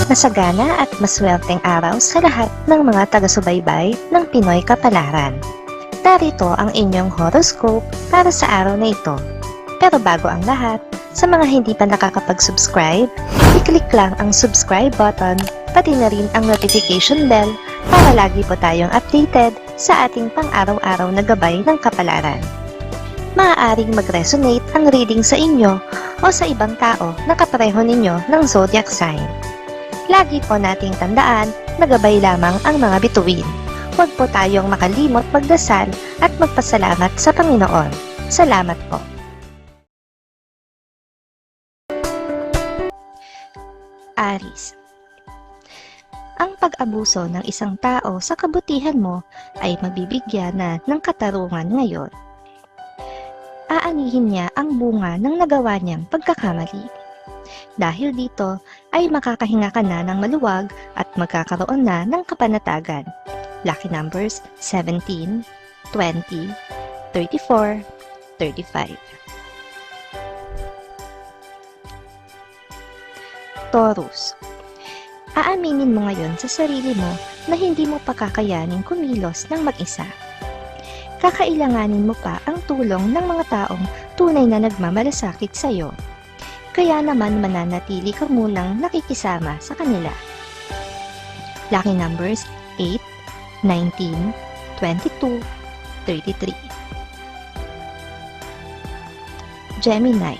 Masagana at maswerteng araw sa lahat ng mga taga-subaybay ng Pinoy Kapalaran. Narito ang inyong horoscope para sa araw na ito. Pero bago ang lahat, sa mga hindi pa nakakapag-subscribe, i-click lang ang subscribe button, pati na rin ang notification bell para lagi po tayong updated sa ating pang-araw-araw na gabay ng kapalaran. Maaaring mag-resonate ang reading sa inyo o sa ibang tao na kapareho ninyo ng zodiac sign. Lagi po nating tandaan na gabay lamang ang mga bituin. Huwag po tayong makalimot magdasal at magpasalamat sa Panginoon. Salamat po. Aries. Ang pag-abuso ng isang tao sa kabutihan mo ay mabibigyan na ng katarungan ngayon. Aanihin niya ang bunga ng nagawa niyang pagkakamali. Dahil dito ay makakahinga ka na ng maluwag at magkakaroon na ng kapanatagan. Lucky numbers 17, 20, 34, 35. Taurus. Aaminin mo ngayon sa sarili mo na hindi mo pa kakayanin kumilos ng mag-isa. Kakailanganin mo pa ang tulong ng mga taong tunay na nagmamalasakit sa iyo. Kaya naman mananatili ka munang nakikisama sa kanila. Lucky numbers 8, 19, 22, 33. Gemini.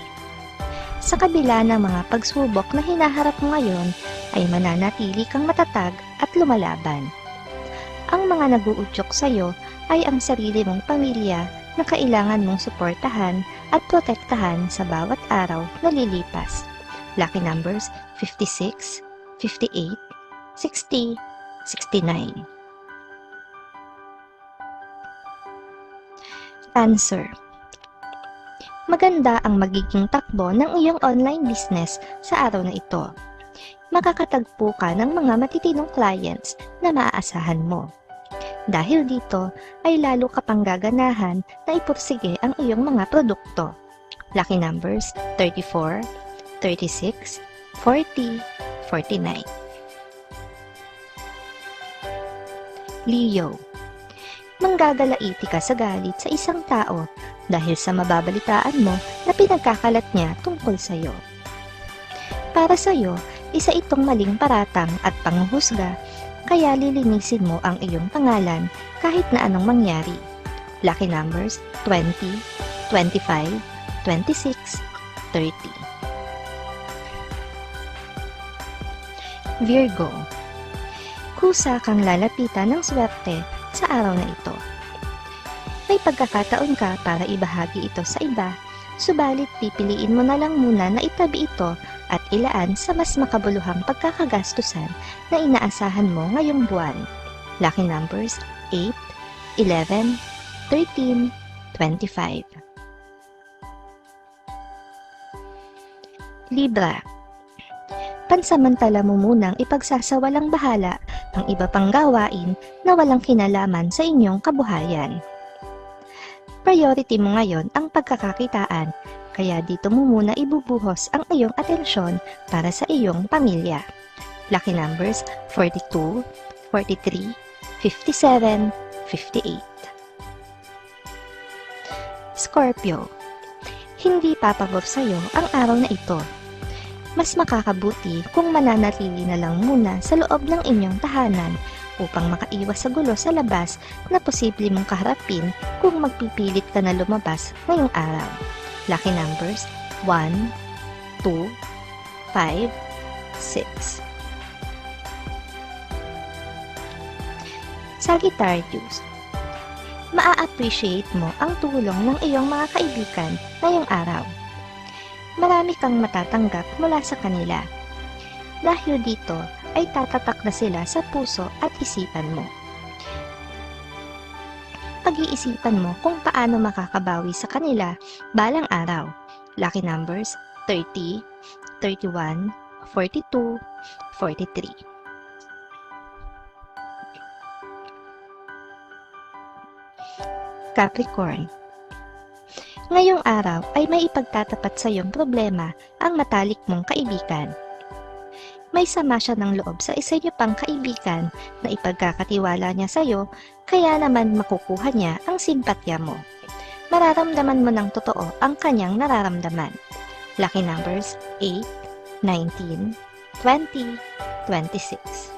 Sa kabila ng mga pagsubok na hinaharap mo ngayon, ay mananatili kang matatag at lumalaban. Ang mga nag-uudyok sa iyo ay ang sarili mong pamilya na kailangan mong suportahan at protektahan sa bawat araw na lilipas. Lucky numbers 56, 58, 60, 69. Cancer. Maganda ang magiging takbo ng iyong online business sa araw na ito. Makakatagpo ka ng mga matitinong clients na maaasahan mo. Dahil dito ay lalo ka pang gaganahan na ipursige ang iyong mga produkto. Lucky numbers 34, 36, 40, 49. Leo. Manggagalaiti ka sa galit sa isang tao dahil sa mababalitaan mo na pinagkakalat niya tungkol sa iyo. Para sa iyo, isa itong maling paratang at panghuhusga, kaya lilinisin mo ang iyong pangalan kahit na anong mangyari. Lucky numbers 20, 25, 26, 30. Virgo. Kusa kang lalapitan ng swerte sa araw na ito. May pagkakataon ka para ibahagi ito sa iba, subalit pipiliin mo na lang muna na itabi ito at ilaan sa mas makabuluhang pagkakagastusan na inaasahan mo ngayong buwan. Lucky numbers 8, 11, 13, 25. Libra. Pansamantala mo munang ipagsasawalang bahala ang iba pang gawain na walang kinalaman sa inyong kabuhayan. Priority mo ngayon ang pagkakakitaan, kaya dito mo muna ibubuhos ang iyong atensyon para sa iyong pamilya. Lucky numbers 42, 43, 57, 58. Scorpio. Hindi papabor sa iyo ang araw na ito. Mas makakabuti kung mananatili na lang muna sa loob ng inyong tahanan upang makaiwas sa gulo sa labas na posible mong kaharapin kung magpipilit ka na lumabas ngayong araw. Lucky numbers 1, 2, 5, 6. Sagittarius. Maa-appreciate mo ang tulong ng iyong mga kaibigan ngayong araw. Marami kang matatanggap mula sa kanila. Dahil dito ay tatatak na sila sa puso at isipan mo. Pag-iisipan mo kung paano makakabawi sa kanila balang araw. Lucky numbers 30, 31, 42, 43. Capricorn. Ngayong araw ay may ipagtatapat sa iyong problema ang matalik mong kaibigan. may sama siya ng loob sa isa niyo pang kaibigan na ipagkakatiwala niya sa'yo, kaya naman makukuha niya ang simpatya mo. Mararamdaman mo ng totoo ang kanyang nararamdaman. Lucky numbers 8, 19, 20, 26.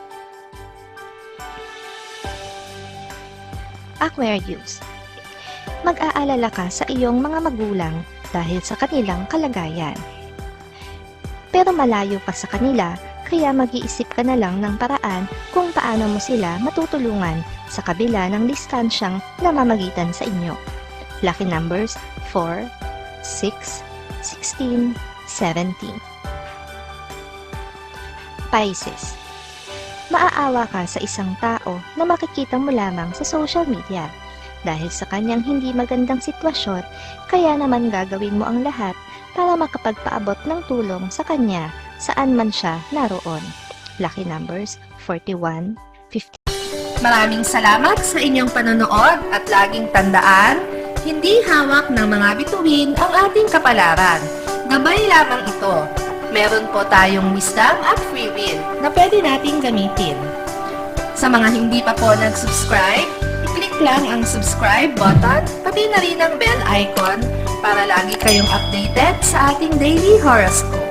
Aquarius. Mag-aalala ka sa iyong mga magulang dahil sa kanilang kalagayan. Pero malayo ka sa kanila, kaya mag-iisip ka na lang ng paraan kung paano mo sila matutulungan sa kabila ng distansyang namamagitan sa inyo. Lucky numbers 4, 6, 16, 17. Pisces. Maaawa ka sa isang tao na makikita mo lamang sa social media. Dahil sa kanyang hindi magandang sitwasyon, kaya naman gagawin mo ang lahat para makapagpaabot ng tulong sa kanya saan man siya naroon. Lucky numbers 41, 50. Maraming salamat sa inyong panonood at laging tandaan, hindi hawak ng mga bituin ang ating kapalaran. Gabay lamang ito. Meron po tayong wisdom at free will na pwede nating gamitin. Sa mga hindi pa po nag-subscribe, i-click lang ang subscribe button, pati na rin ang bell icon para lagi kayong updated sa ating daily horoscope.